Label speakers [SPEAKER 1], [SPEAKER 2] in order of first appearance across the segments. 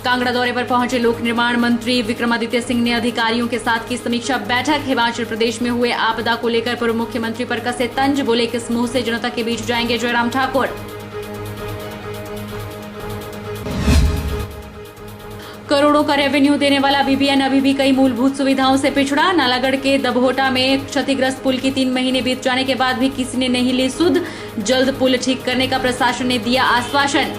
[SPEAKER 1] कांगड़ा दौरे पर पहुंचे लोक निर्माण मंत्री विक्रमादित्य सिंह ने अधिकारियों के साथ की समीक्षा बैठक। हिमाचल प्रदेश में हुए आपदा को लेकर पूर्व मुख्यमंत्री पर कसे तंज, बोले किस मुंह से जनता के बीच जाएंगे जयराम ठाकुर। करोड़ों का रेवेन्यू देने वाला बीबीएन अभी भी कई मूलभूत सुविधाओं से पिछड़ा। नालागढ़ के दबहोटा में क्षतिग्रस्त पुल की 3 महीने बीत जाने के बाद भी किसी ने नहीं ली सुध। जल्द पुल ठीक करने का प्रशासन ने दिया आश्वासन।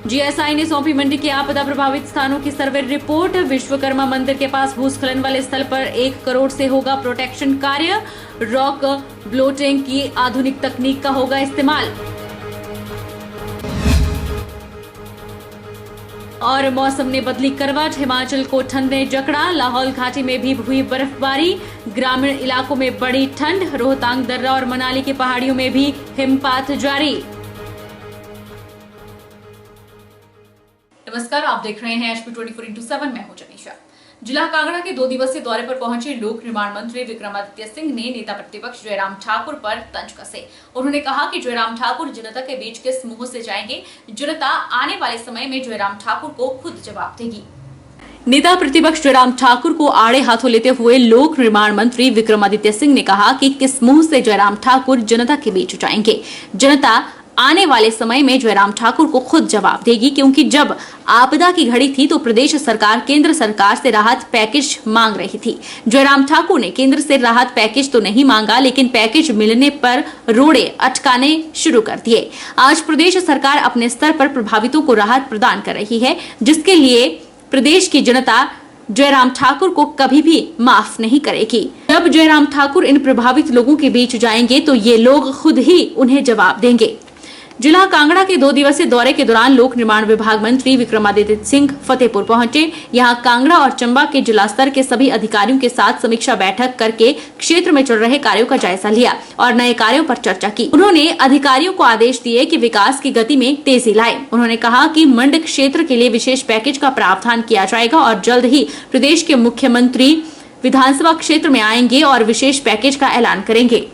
[SPEAKER 1] जीएसआई ने सौंपी मंडी के आपदा प्रभावित स्थानों की सर्वे रिपोर्ट। विश्वकर्मा मंदिर के पास भूस्खलन वाले स्थल पर 1 करोड़ से होगा प्रोटेक्शन कार्य। रॉक ब्लोटिंग की आधुनिक तकनीक का होगा इस्तेमाल। और मौसम ने बदली करवट, हिमाचल को ठंड ने जकड़ा। लाहौल घाटी में भी हुई बर्फबारी, ग्रामीण इलाकों में बढ़ी ठंड। रोहतांग दर्रा और मनाली की पहाड़ियों में भी हिमपात जारी। नमस्कार, आप देख रहे हैं HP 24x7। मैं हूं जनीशा। जिला कांगड़ा के 2 दिवसीय दौरे पर पहुंचे लोक निर्माण मंत्री विक्रमादित्य सिंह ने नेता प्रतिपक्ष जयराम ठाकुर पर तंज कसे। उन्होंने कहा कि जयराम ठाकुर जनता के बीच किस मुंह से जाएंगे। जनता आने वाले समय में जयराम ठाकुर को खुद जवाब देगी। नेता प्रतिपक्ष जयराम ठाकुर को आड़े हाथों लेते हुए लोक निर्माण मंत्री विक्रमादित्य सिंह ने कहा कि किस मुंह से जयराम ठाकुर जनता के बीच जाएंगे। जनता आने वाले समय में जयराम ठाकुर को खुद जवाब देगी, क्योंकि जब आपदा की घड़ी थी तो प्रदेश सरकार केंद्र सरकार से राहत पैकेज मांग रही थी। जयराम ठाकुर ने केंद्र से राहत पैकेज तो नहीं मांगा, लेकिन पैकेज मिलने पर रोड़े अटकाने शुरू कर दिए। आज प्रदेश सरकार अपने स्तर पर प्रभावितों को राहत प्रदान कर रही है, जिसके लिए प्रदेश की जनता जयराम ठाकुर को कभी भी माफ नहीं करेगी। जब जयराम ठाकुर इन प्रभावित लोगों के बीच जाएंगे तो ये लोग खुद ही उन्हें जवाब देंगे। जिला कांगड़ा के 2 दिवसीय दौरे के दौरान लोक निर्माण विभाग मंत्री विक्रमादित्य सिंह फतेहपुर पहुंचे। यहां कांगड़ा और चंबा के जिला स्तर के सभी अधिकारियों के साथ समीक्षा बैठक करके क्षेत्र में चल रहे कार्यों का जायजा लिया और नए कार्यों पर चर्चा की। उन्होंने अधिकारियों को आदेश दिए कि विकास की गति में तेजी लाए। उन्होंने कहा कि मंड क्षेत्र के लिए विशेष पैकेज का प्रावधान किया जाएगा और जल्द ही प्रदेश के मुख्यमंत्री विधानसभा क्षेत्र में आएंगे और विशेष पैकेज का ऐलान करेंगे।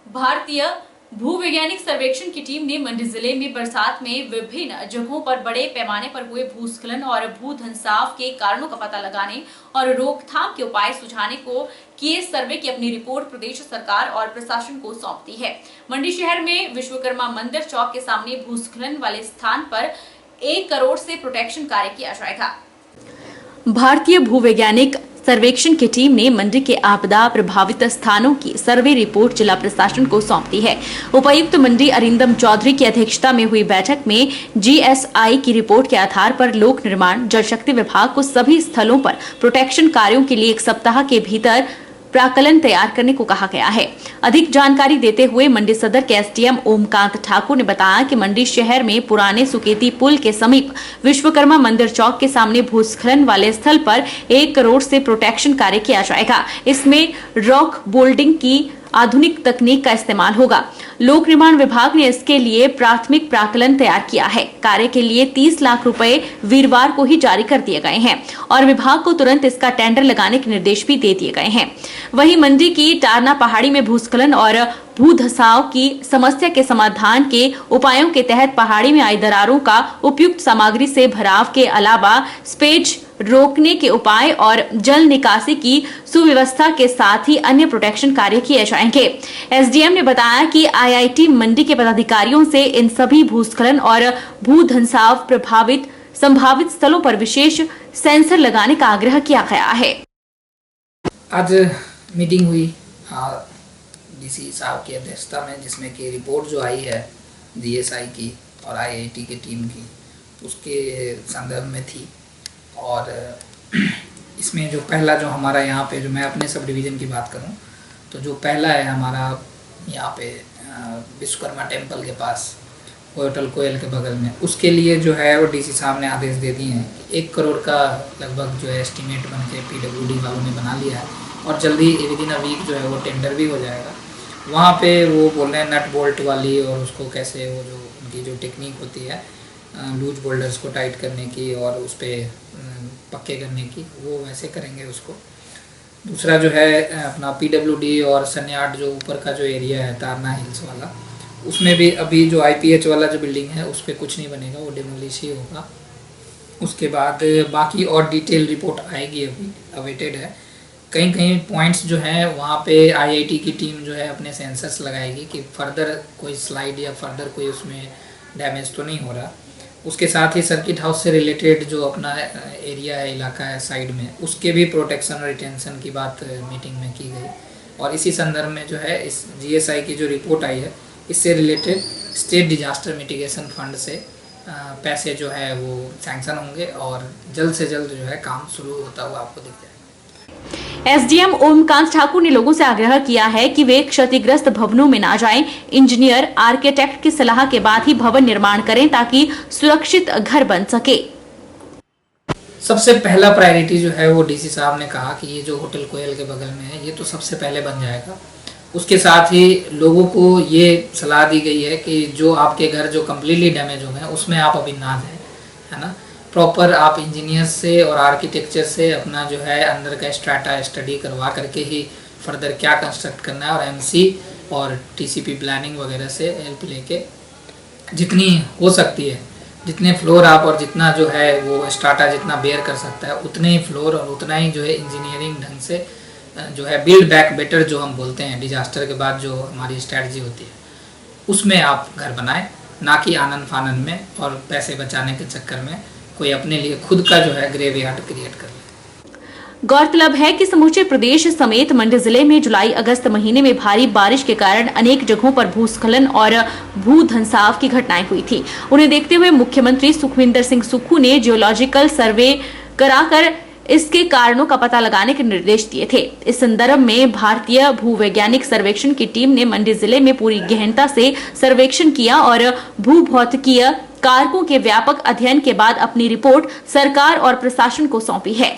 [SPEAKER 1] भारतीय भूवैज्ञानिक सर्वेक्षण की टीम ने मंडी जिले में बरसात में विभिन्न जगहों पर बड़े पैमाने पर हुए भूस्खलन और भूधंसाव के कारणों का पता लगाने और रोकथाम के उपाय सुझाने को किए सर्वे की अपनी रिपोर्ट प्रदेश सरकार और प्रशासन को सौंपती है। मंडी शहर में विश्वकर्मा मंदिर चौक के सामने भूस्खलन वाले स्थान पर 1 करोड़ से प्रोटेक्शन कार्य किया जाएगा। भारतीय भूवैज्ञानिक सर्वेक्षण की टीम ने मंडी के आपदा प्रभावित स्थानों की सर्वे रिपोर्ट जिला प्रशासन को सौंपी है। उपायुक्त मंडी अरिंदम चौधरी की अध्यक्षता में हुई बैठक में जीएसआई की रिपोर्ट के आधार पर लोक निर्माण जल शक्ति विभाग को सभी स्थलों पर प्रोटेक्शन कार्यों के लिए 1 सप्ताह के भीतर प्राकलन तैयार करने को कहा गया है। अधिक जानकारी देते हुए मंडी सदर के एसडीएम ओमकांत ठाकुर ने बताया कि मंडी शहर में पुराने सुकेती पुल के समीप विश्वकर्मा मंदिर चौक के सामने भूस्खलन वाले स्थल पर 1 करोड़ से प्रोटेक्शन कार्य किया जाएगा। इसमें रॉक बोल्डिंग की आधुनिक तकनीक का इस्तेमाल होगा। लोक निर्माण विभाग ने इसके लिए प्राथमिक प्राकलन तैयार किया है। कार्य के लिए 30 लाख रुपए वीरवार को ही जारी कर दिए गए हैं और विभाग को तुरंत इसका टेंडर लगाने के निर्देश भी दे दिए गए हैं। वहीं मंडी की टारना पहाड़ी में भूस्खलन और भूधसाव की समस्या के समाधान के उपायों के तहत पहाड़ी में आई दरारों का उपयुक्त सामग्री से भराव के अलावा स्पेज रोकने के उपाय और जल निकासी की सुव्यवस्था के साथ ही अन्य प्रोटेक्शन कार्य किए जाएंगे। एसडीएम ने बताया कि आईआईटी मंडी के पदाधिकारियों से इन सभी भूस्खलन और भूधंसाव प्रभावित संभावित स्थलों पर विशेष सेंसर लगाने का आग्रह किया गया है।
[SPEAKER 2] आज मीटिंग हुई डीसी साहब की अध्यक्षता में, जिसमें कि रिपोर्ट जो आई है जीएसआई की और आईआईटी की टीम की, उसके संदर्भ में थी। और इसमें जो पहला जो हमारा यहाँ पे, जो मैं अपने सब डिवीज़न की बात करूँ तो जो पहला है हमारा यहाँ पे विश्वकर्मा टेम्पल के पास होटल कोयल के बगल में, उसके लिए जो है वो डीसी साहब ने आदेश दे दिए हैं कि 1 करोड़ का लगभग जो है एस्टीमेट बन के पीडब्ल्यूडी वालों ने बना लिया है और जल्दी विदिन अ वीक जो है वो टेंडर भी हो जाएगा। वहाँ पे वो बोल रहे हैं नट बोल्ट वाली, और उसको कैसे वो जो उनकी जो टेक्निक होती है लूज बोल्डर्स को टाइट करने की और उस पर पक्के करने की, वो वैसे करेंगे उसको। दूसरा जो है अपना पीडब्ल्यूडी और सन्याट जो ऊपर का जो एरिया है तारना हिल्स वाला, उसमें भी अभी जो IPH वाला जो बिल्डिंग है उस पर कुछ नहीं बनेगा, वो डेमोलिश ही होगा। उसके बाद बाकी और डिटेल रिपोर्ट आएगी, अभी अवेटेड है। कहीं कहीं पॉइंट्स जो हैं वहाँ पे IIT की टीम जो है अपने सेंसर्स लगाएगी कि फर्दर कोई स्लाइड या फर्दर कोई उसमें डैमेज तो नहीं हो रहा। उसके साथ ही सर्किट हाउस से रिलेटेड जो अपना एरिया है, इलाका है साइड में, उसके भी प्रोटेक्शन और रिटेंशन की बात मीटिंग में की गई। और इसी संदर्भ में जो है इस GSI की जो रिपोर्ट आई है, इससे related state disaster mitigation fund से पैसे जो है वो सैंक्शन होंगे और जल्द से जल्द जो है काम शुरू होता हुआ आपको दिख जाएगा।
[SPEAKER 1] SDM ओमकांत ठाकुर ने लोगों से आग्रह किया है कि वे क्षतिग्रस्त भवनों में ना जाएं, इंजीनियर आर्किटेक्ट की सलाह के बाद ही भवन निर्माण करें ताकि सुरक्षित घर बन सके।
[SPEAKER 2] सबसे पहला प्रायोरिटी जो है वो DC साहब ने कहा कि ये जो होटल कोयल के बगल में है ये तो सबसे पहले बन जाएगा। उसके साथ ही लोगों को ये सलाह दी गई है कि जो आपके घर जो कम्प्लीटली डैमेज हो गए उसमें आप अभी ना जाएं, है ना। प्रॉपर आप इंजीनियर से और आर्किटेक्चर से अपना जो है अंदर का स्ट्रैटा स्टडी करवा करके ही फर्दर क्या कंस्ट्रक्ट करना है, और MC और TCP प्लानिंग वगैरह से हेल्प लेके जितनी हो सकती है, जितने फ्लोर आप और जितना जो है वो स्ट्राटा जितना बेयर कर सकता है उतने ही फ्लोर और उतना ही जो है इंजीनियरिंग ढंग से जो है बिल्ड बैक बेटर जो हम बोलते हैं डिजास्टर के बाद जो हमारी स्ट्रैटेजी होती है उसमें आप घर बनाएं, ना कि आनन फानन में और पैसे बचाने के चक्कर में कोई अपने लिए खुद का जो है ग्रेवयार्ड क्रिएट कर ले।
[SPEAKER 1] गौरतलब है कि समूचे प्रदेश समेत मंडी जिले में जुलाई अगस्त महीने में भारी बारिश के कारण अनेक जगहों पर भूस्खलन और भू धंसाव की घटनाएं हुई थी। उन्हें देखते हुए मुख्यमंत्री सुखविंदर सिंह सुक्खू ने जियोलॉजिकल सर्वे कराकर इसके कारणों का पता लगाने के निर्देश दिए थे। इस संदर्भ में भारतीय भूवैज्ञानिक सर्वेक्षण की टीम ने मंडी जिले में पूरी गहनता से सर्वेक्षण किया और भूभौतिकीय कारकों के व्यापक अध्ययन के बाद अपनी रिपोर्ट सरकार और प्रशासन को सौंपी है।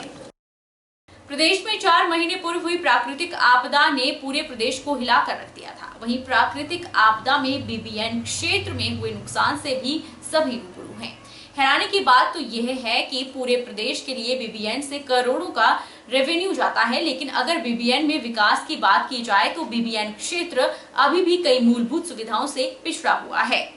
[SPEAKER 1] प्रदेश में 4 महीने पूर्व हुई प्राकृतिक आपदा ने पूरे प्रदेश को हिलाकर रख दिया था। वहीं प्राकृतिक आपदा में BBN क्षेत्र में हुए नुकसान से भी सभी रूबरू हैं। हैरानी की बात तो यह है कि पूरे प्रदेश के लिए BBN से करोड़ों का रेवेन्यू जाता है, लेकिन अगर BBN में विकास की बात की जाए तो BBN क्षेत्र अभी भी कई मूलभूत सुविधाओं से पिछड़ा हुआ है।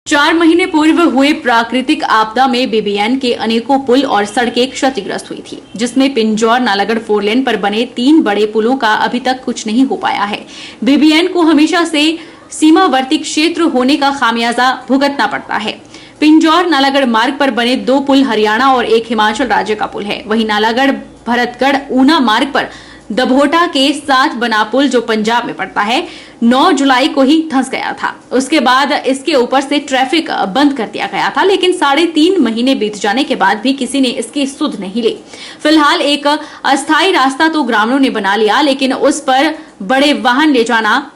[SPEAKER 1] 4 महीने पूर्व हुए प्राकृतिक आपदा में BBN के अनेकों पुल और सड़कें क्षतिग्रस्त हुई थी, जिसमें पिंजौर नालागढ़ 4 लेन पर बने 3 बड़े पुलों का अभी तक कुछ नहीं हो पाया है। BBN को हमेशा से सीमावर्ती क्षेत्र होने का खामियाजा भुगतना पड़ता है। पिंजौर नालागढ़ मार्ग पर बने 2 पुल हरियाणा और एक हिमाचल राज्य का पुल है। वहीं नालागढ़ भरतगढ़ ऊना मार्ग पर दभोटा के साथ बना पुल जो पंजाब में पड़ता है 9 जुलाई को ही धंस गया था। उसके बाद इसके ऊपर से ट्रैफिक बंद कर दिया गया था, लेकिन 3.5 महीने बीत जाने के बाद भी किसी ने इसकी सुध नहीं ली। फिलहाल एक अस्थायी रास्ता तो ग्रामीणों ने बना लिया, लेकिन उस पर बड़े वाहन ले जाना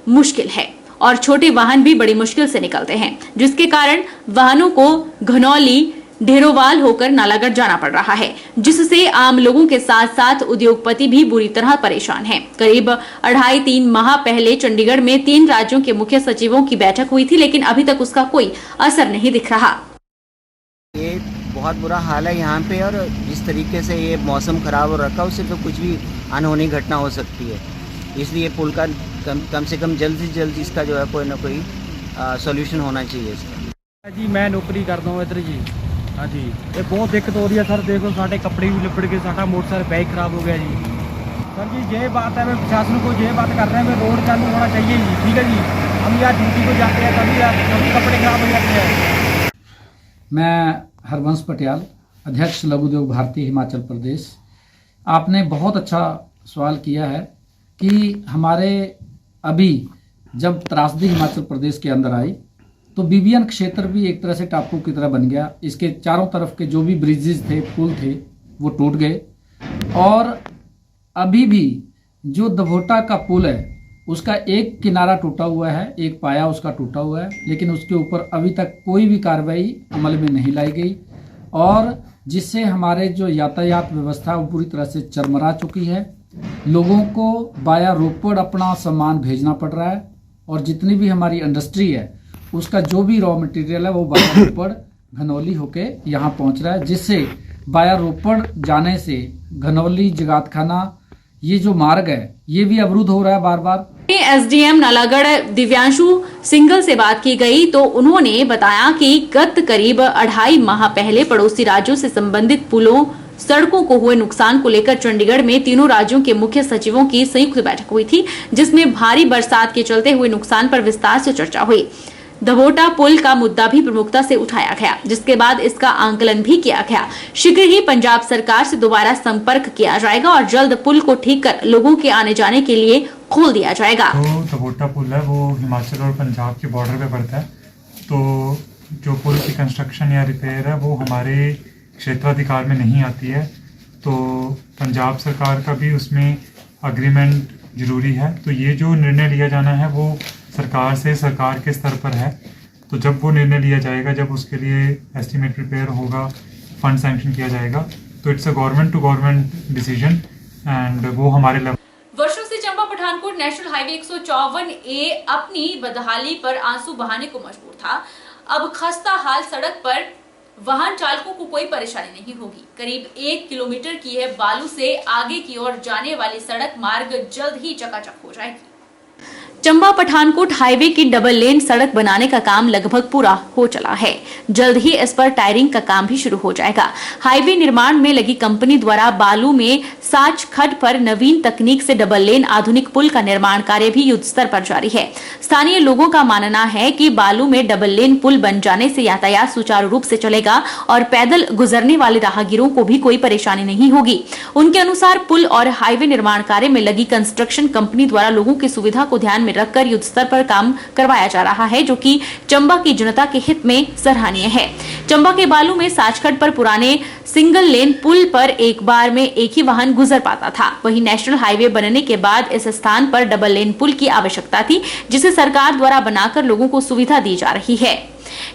[SPEAKER 1] मुश्किल है और छोटे वाहन भी बड़ी मुश्किल से निकलते हैं, जिसके कारण वाहनों को घनौली ढेरोवाल होकर नालागढ़ जाना पड़ रहा है, जिससे आम लोगों के साथ साथ उद्योगपति भी बुरी तरह परेशान हैं। करीब 2.5-3 माह पहले चंडीगढ़ में 3 राज्यों के मुख्य सचिवों की बैठक हुई थी, लेकिन अभी तक उसका कोई असर नहीं दिख रहा।
[SPEAKER 3] ये बहुत बुरा हाल है यहाँ पे, और जिस तरीके से ये मौसम खराब हो रखा है उससे तो कुछ भी अनहोनी घटना हो सकती है। इसलिए पुल का कम से कम जल्द से जल्द इसका जो है कोई ना कोई सॉल्यूशन होना चाहिए इसका।
[SPEAKER 4] जी मैं नौकरी करता हूँ इधर जी। हाँ जी, ये बहुत दिक्कत हो रही है सर। देखो साढ़े कपड़े भी लिपट के, साढ़ा मोटरसाइकिल बैग खराब हो गया जी। सर जी ये बात है, मैं प्रशासन को ये बात कर रहे हैं, मैं रोड चालू होना चाहिए जी। ठीक है जी, हम यहाँ ड्यूटी को जाते हैं, कभी कपड़े खराब हो जाते हैं।
[SPEAKER 5] मैं हरवंश पटियाल, अध्यक्ष लघु उद्योग भारती हिमाचल प्रदेश। आपने बहुत अच्छा सवाल किया है कि हमारे अभी जब त्रासदी हिमाचल प्रदेश के अंदर आई तो BBN क्षेत्र भी एक तरह से टापू की तरह बन गया। इसके चारों तरफ के जो भी ब्रिजेस थे, पुल थे, वो टूट गए, और अभी भी जो दभोटा का पुल है उसका एक किनारा टूटा हुआ है, एक पाया उसका टूटा हुआ है, लेकिन उसके ऊपर अभी तक कोई भी कार्रवाई अमल में नहीं लाई गई, और जिससे हमारे जो यातायात व्यवस्था वो पूरी तरह से चरमरा चुकी है। लोगों को बाया रोपड़ अपना सामान भेजना पड़ रहा है, और जितनी भी हमारी इंडस्ट्री है उसका जो भी रॉ मटेरियल है वो बाया रोपड़ घनौली होके यहाँ पहुँच रहा है, जिससे बाया रोपड़ जाने से घनौली, जगातखाना ये जो मार्ग है ये भी अवरुद्ध हो रहा है बार बार।
[SPEAKER 1] एसडीएम नालागढ़ दिव्यांशु सिंगल से बात की गई तो उन्होंने बताया कि गत करीब 2.5 माह पहले पड़ोसी राज्यों से संबंधित पुलों सड़कों को हुए नुकसान को लेकर चंडीगढ़ में तीनों राज्यों के मुख्य सचिवों की संयुक्त बैठक हुई थी, जिसमें भारी बरसात के चलते हुए नुकसान पर विस्तार से चर्चा हुई। दभोटा पुल का मुद्दा भी प्रमुखता से उठाया गया, जिसके बाद इसका आंकलन भी किया गया। शीघ्र ही पंजाब सरकार से दोबारा संपर्क किया जाएगा और जल्द पुल को ठीक कर लोगों के आने जाने के लिए खोल दिया जाएगा।
[SPEAKER 6] तो दभोटा पुल है वो हिमाचल और पंजाब के बॉर्डर पे पड़ता है, तो जो पुल की कंस्ट्रक्शन या रिपेयर है वो हमारे क्षेत्राधिकार में नहीं आती है, तो पंजाब सरकार का भी उसमें अग्रीमेंट जरूरी है। तो ये जो निर्णय लिया जाना है वो सरकार से सरकार के स्तर पर है, तो जब वो निर्णय लिया जाएगा, जब उसके लिए एस्टीमेट प्रिपेयर होगा, फंड सैंक्शन किया जाएगा, तो it's a government to government decision and वो हमारे लेवल।
[SPEAKER 1] वर्षों से Chamba Pathankot national highway 154A अपनी बदहाली पर आंसू बहाने को मजबूर था। अब खस्ता हाल सड़क पर वाहन चालकों को कोई परेशानी नहीं होगी। करीब 1 किलोमीटर की है बालू से आगे की ओर जाने वाली सड़क मार्ग जल्द ही चकाचक हो जाएगी। चंबा पठानकोट हाईवे की डबल लेन सड़क बनाने का काम लगभग पूरा हो चला है। जल्द ही इस पर टायरिंग का काम भी शुरू हो जाएगा। हाईवे निर्माण में लगी कंपनी द्वारा बालू में साच खड्ड पर नवीन तकनीक से डबल लेन आधुनिक पुल का निर्माण कार्य भी युद्ध स्तर पर जारी है। स्थानीय लोगों का मानना है कि बालू में डबल लेन पुल बन जाने से यातायात सुचारू रूप से चलेगा और पैदल गुजरने वाले राहगीरों को भी कोई परेशानी नहीं होगी। उनके अनुसार पुल और हाईवे निर्माण कार्य में लगी कंस्ट्रक्शन कंपनी द्वारा लोगों की सुविधा को ध्यान में रखकर युद्ध स्तर पर काम करवाया जा रहा है, जो कि चंबा की जनता के हित में सराहनीय है। चंबा के बालू में साचखड्ड पर पुराने सिंगल लेन पुल पर एक बार में एक ही वाहन गुजर पाता था। वहीं नेशनल हाईवे बनने के बाद इस स्थान पर डबल लेन पुल की आवश्यकता थी, जिसे सरकार द्वारा बनाकर लोगों को सुविधा दी जा रही है।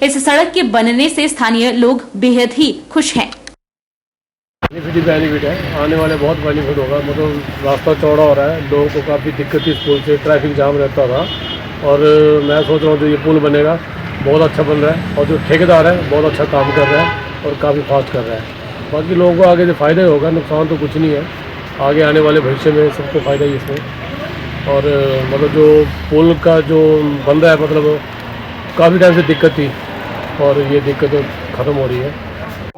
[SPEAKER 1] इस सड़क के बनने से स्थानीय लोग बेहद ही खुश हैं।
[SPEAKER 7] बेनिफिट है, आने वाले बहुत बेनिफिट होगा। मतलब रास्ता चौड़ा हो रहा है, लोगों को काफ़ी दिक्कत थी इस पुल से, ट्रैफिक जाम रहता था और मैं सोच रहा हूँ जो ये पुल बनेगा बहुत अच्छा बन रहा है और जो ठेकेदार है बहुत अच्छा काम कर रहा है और काफ़ी फास्ट कर रहा है। बाकी लोगों को आगे से फ़ायदा ही होगा, नुकसान तो कुछ नहीं है। आगे आने वाले भविष्य में सबको फ़ायदा ही इसमें। और मतलब जो पुल का जो बन रहा है, मतलब काफ़ी टाइम से दिक्कत थी और ये दिक्कत ख़त्म हो रही है।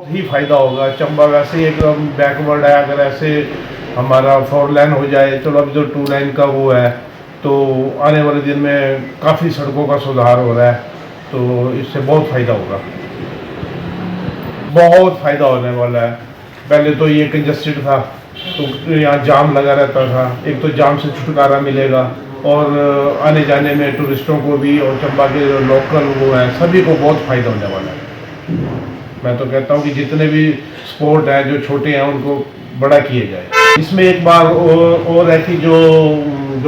[SPEAKER 8] ही फायदा होगा। चंबा वैसे एकदम बैकवर्ड है, अगर ऐसे हमारा 4 लेन हो जाए, चलो अभी जो 2 लेन का वो है, तो आने वाले दिन में काफ़ी सड़कों का सुधार हो रहा है, तो इससे बहुत फ़ायदा होगा, बहुत फ़ायदा होने वाला है। पहले तो ये कंजस्टेड था, तो यहाँ जाम लगा रहता था, एक तो जाम से छुटकारा मिलेगा और आने जाने में टूरिस्टों को भी और चंबा के जो लोकल वो है सभी को बहुत फ़ायदा होने वाला है। मैं तो कहता हूँ कि जितने भी स्पोर्ट हैं जो छोटे हैं उनको बड़ा किया जाए। इसमें एक बार और है कि जो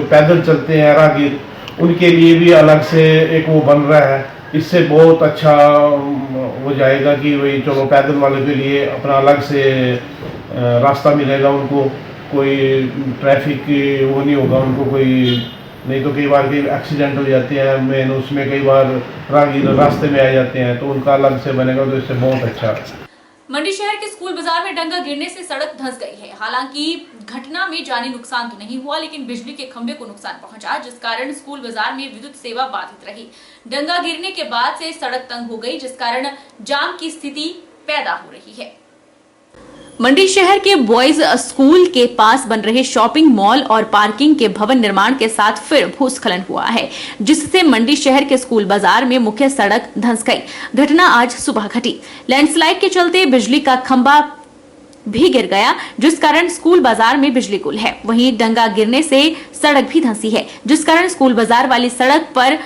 [SPEAKER 8] पैदल चलते हैं राहगीर, उनके लिए भी अलग से एक वो बन रहा है। इससे बहुत अच्छा हो जाएगा कि वही चलो पैदल वाले के लिए अपना अलग से रास्ता मिलेगा, उनको कोई ट्रैफिक की वो नहीं होगा, उनको कोई नहीं तो कई बार कई एक्सीडेंट हो जाते हैं मेन, उसमें कई बार राहगीर रास्ते में आ जाते हैं, तो उनका अलग से बनेगा, तो इससे बहुत अच्छा।
[SPEAKER 1] मंडी शहर के स्कूल बाजार में डंगा गिरने से सड़क धंस गई है। हालांकि घटना में जानी नुकसान तो नहीं हुआ, लेकिन बिजली के खंभे को नुकसान पहुंचा, जिस कारण स्कूल बाजार में विद्युत सेवा बाधित रही। डंगा गिरने के बाद से सड़क तंग हो गई, जिस कारण जाम की स्थिति पैदा हो रही है। मंडी शहर के बॉयज स्कूल के पास बन रहे शॉपिंग मॉल और पार्किंग के भवन निर्माण के साथ फिर भूस्खलन हुआ है, जिससे मंडी शहर के स्कूल बाजार में मुख्य सड़क धंस गई। घटना आज सुबह घटी। लैंडस्लाइड के चलते बिजली का खंभा भी गिर गया, जिस कारण स्कूल बाजार में बिजली गुल है। वहीं डंगा गिरने से सड़क भी धंसी है, जिस कारण स्कूल बाजार वाली सड़क पर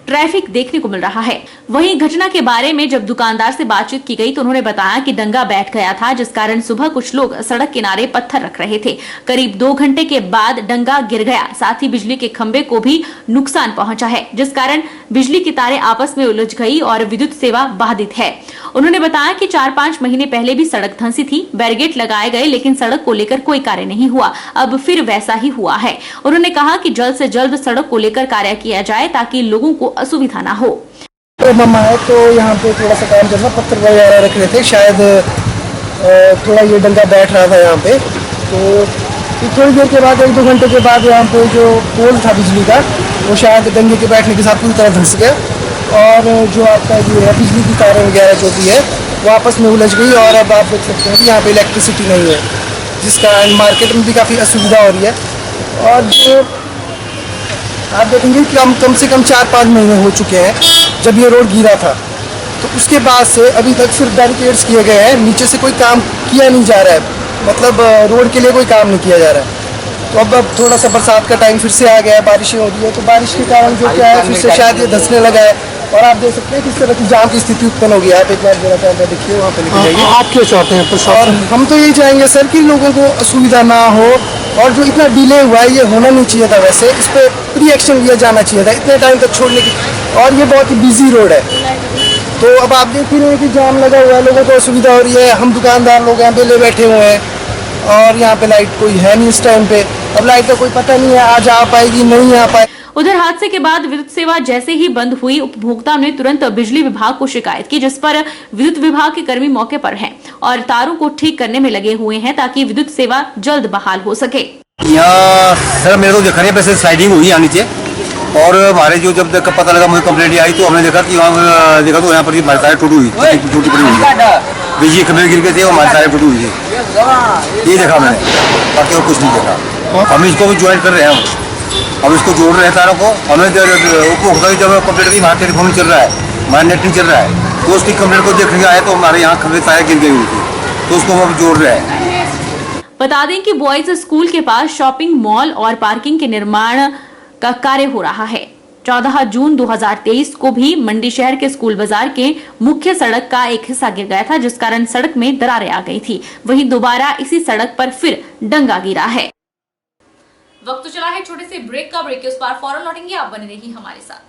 [SPEAKER 1] ट्रैफिक देखने को मिल रहा है। वहीं घटना के बारे में जब दुकानदार से बातचीत की गई तो उन्होंने बताया कि डंगा बैठ गया था, जिस कारण सुबह कुछ लोग सड़क किनारे पत्थर रख रहे थे। करीब 2 घंटे के बाद डंगा गिर गया, साथ ही बिजली के खंभे को भी नुकसान पहुंचा है, जिस कारण बिजली की तारें आपस में उलझ गई और विद्युत सेवा बाधित है। उन्होंने बताया कि 4-5 महीने पहले भी सड़क धंसी थी, बैरिकेड लगाए गए, लेकिन सड़क को लेकर कोई कार्य नहीं हुआ। अब फिर वैसा ही हुआ है। उन्होंने कहा कि जल्द से जल्द सड़क को लेकर कार्य किया जाए ताकि लोगों को असुविधा ना हो।
[SPEAKER 9] तो मम्मा है तो यहाँ पे थोड़ा सा काम करना, पत्थर वगैरह रख रहे थे, शायद थोड़ा ये डंगा बैठ रहा था यहाँ पे, तो फिर थोड़ी देर के बाद 1-2 घंटे के बाद यहाँ पे जो पोल था बिजली का वो शायद दंगे के बैठने के साथ पूरी तरह धंस गया और जो आपका ये है बिजली की तारें वगैरह जो भी है वो आपस में उलझ गई और अब आप देख सकते हैं कि यहाँ पे इलेक्ट्रिसिटी नहीं है, जिसका मार्केट में भी काफ़ी असुविधा हो रही है। और जो आप देखेंगे कि कम से कम 4-5 महीने हो चुके हैं जब ये रोड गिरा था, तो उसके बाद से अभी तक सिर्फ बैरिकेड्स किए गए हैं, नीचे से कोई काम किया नहीं जा रहा है, मतलब रोड के लिए कोई काम नहीं किया जा रहा है। तो अब थोड़ा सा बरसात का टाइम फिर से आ गया है, बारिशें हो रही है, तो बारिश के कारण जो क्या है फिर से शायद ये धंसने लगा है और आप देख सकते हैं किस तरह की जाम की स्थिति उत्पन्न होगी। आप एक बार जरा कैमरा देखिए, वहाँ पे लेके जाइए।
[SPEAKER 4] आप क्या चाहते हैं
[SPEAKER 9] और हम तो यही चाहेंगे सर कि लोगों को असुविधा ना हो, और जो इतना डिले हुआ है ये होना नहीं चाहिए था, वैसे इस पर प्री एक्शन लिया जाना चाहिए था इतने टाइम तक छोड़ने की। और ये बहुत ही बिजी रोड है, तो अब आप देख ही रहे हैं कि जाम लगा हुआ है, लोगों को असुविधा हो रही है, हम दुकानदार लोग यहाँ पे ले बैठे हुए हैं और यहाँ पे लाइट कोई है नहीं इस टाइम पे। अब लाइट का कोई पता नहीं है आज आ पाएगी नहीं आ पाएगी।
[SPEAKER 1] उधर हादसे के बाद विद्युत सेवा जैसे ही बंद हुई, उपभोक्ताओं ने तुरंत बिजली विभाग को शिकायत की, जिस पर विद्युत विभाग के कर्मी मौके पर हैं और तारों को ठीक करने में लगे हुए हैं ताकि विद्युत सेवा जल्द बहाल हो सके।
[SPEAKER 10] यहाँ सर मेरे को देखा नहीं, वैसे स्लाइडिंग हुई यहाँ नीचे, और हमारे जो जब तक पता लगा मुझे कंप्लेंट आई तो हमने देखा कि वहाँ देखा तो यहाँ पर हमारी तारें टूटी हुई पड़ी हुई है, बिजली खंभे गिर गए थे और हमारी तारें टूटी हुई थी, ये देखा मैंने, बाकी और कुछ नहीं देखा। हम इसको भी ज्वाइन कर रहे हैं, हम इसको जोड़ रहे हैं तारों को। हमें उपभोक्ता की जब कंप्लेंट की हमारा टेलीफोन नहीं चल रहा है, हमारा नेट नहीं चल रहा है, तो उसकी कंप्लेंट को देखने आए तो हमारे यहाँ खंभे तारें गिर गई हुई थी, तो उसको हम जोड़ रहे हैं।
[SPEAKER 1] बता दें कि बॉयज स्कूल के पास शॉपिंग मॉल और पार्किंग के निर्माण का कार्य हो रहा है। 14 जून 2023 को भी मंडी शहर के स्कूल बाजार के मुख्य सड़क का एक हिस्सा गिर गया था, जिस कारण सड़क में दरारें आ गई थी। वहीं दोबारा इसी सड़क पर फिर डंगा गिरा है। वक्त चला है छोटे से ब्रेक का। ब्रेक के उस पार फौरन लौटेंगे, आप बने रहिए हमारे साथ।